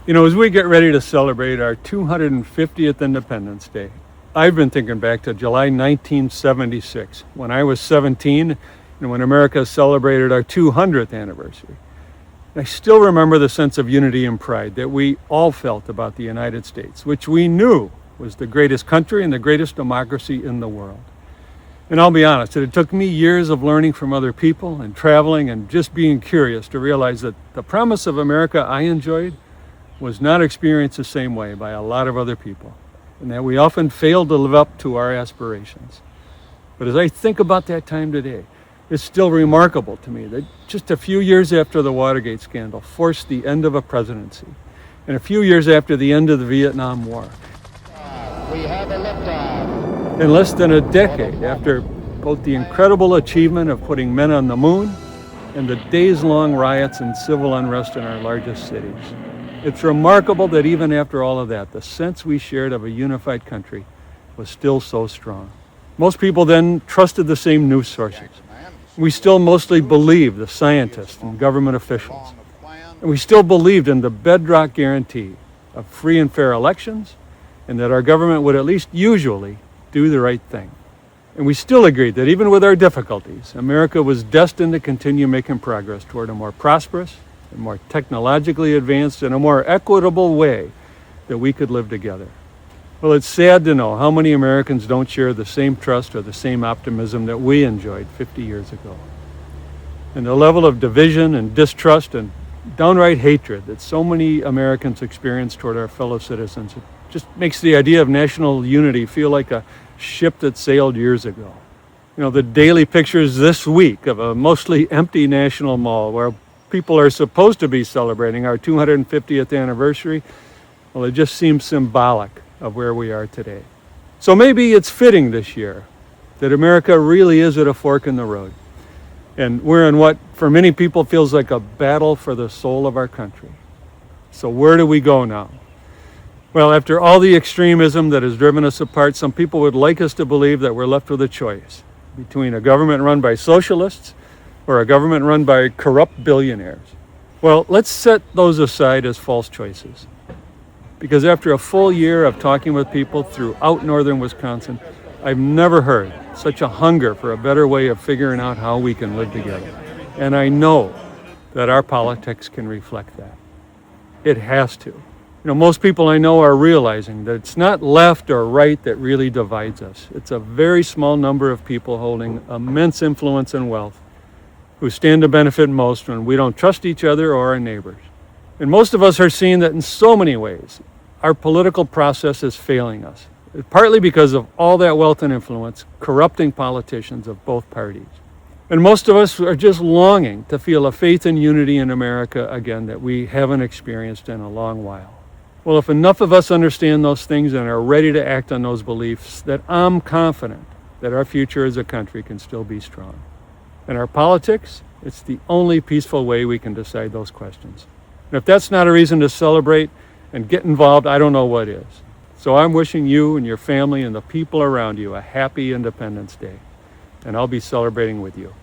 As we get ready to celebrate our 250th Independence Day, I've been thinking back to July 1976, when I was 17 and when America celebrated our 200th anniversary. I still remember the sense of unity and pride that we all felt about the United States, which we knew was the greatest country and the greatest democracy in the world. And I'll be honest, it took me years of learning from other people and traveling and just being curious to realize that the promise of America I enjoyed was not experienced the same way by a lot of other people, and that we often failed to live up to our aspirations. But as I think about that time today, it's still remarkable to me that just a few years after the Watergate scandal forced the end of a presidency, and a few years after the end of the Vietnam War, We have a liftoff. in less than a decade after both the incredible achievement of putting men on the moon and the days-long riots and civil unrest in our largest cities. It's remarkable that even after all of that, the sense we shared of a unified country was still so strong. Most people then trusted the same news sources. We still mostly believed the scientists and government officials. And we still believed in the bedrock guarantee of free and fair elections, and that our government would at least usually do the right thing. And we still agreed that even with our difficulties, America was destined to continue making progress toward a more prosperous, a more technologically advanced, and a more equitable way that we could live together. Well, it's sad to know how many Americans don't share the same trust or the same optimism that we enjoyed 50 years ago. And the level of division and distrust and downright hatred that so many Americans experience toward our fellow citizens, it just makes the idea of national unity feel like a ship that sailed years ago. The daily pictures this week of a mostly empty National Mall where people are supposed to be celebrating our 250th anniversary, well, it just seems symbolic of where we are today. So maybe it's fitting this year that America really is at a fork in the road. And we're in what, for many people, feels like a battle for the soul of our country. So where do we go now? Well, after all the extremism that has driven us apart, some people would like us to believe that we're left with a choice between a government run by socialists or a government run by corrupt billionaires. Well, let's set those aside as false choices. Because after a full year of talking with people throughout northern Wisconsin, I've never heard such a hunger for a better way of figuring out how we can live together. And I know that our politics can reflect that. It has to. Most people I know are realizing that it's not left or right that really divides us. It's a very small number of people holding immense influence and wealth who stand to benefit most when we don't trust each other or our neighbors. And most of us are seeing that in so many ways, our political process is failing us, partly because of all that wealth and influence corrupting politicians of both parties. And most of us are just longing to feel a faith and unity in America again that we haven't experienced in a long while. Well, if enough of us understand those things and are ready to act on those beliefs, that I'm confident that our future as a country can still be strong. And our politics, it's the only peaceful way we can decide those questions. And if that's not a reason to celebrate and get involved, I don't know what is. So I'm wishing you and your family and the people around you a happy Independence Day. And I'll be celebrating with you.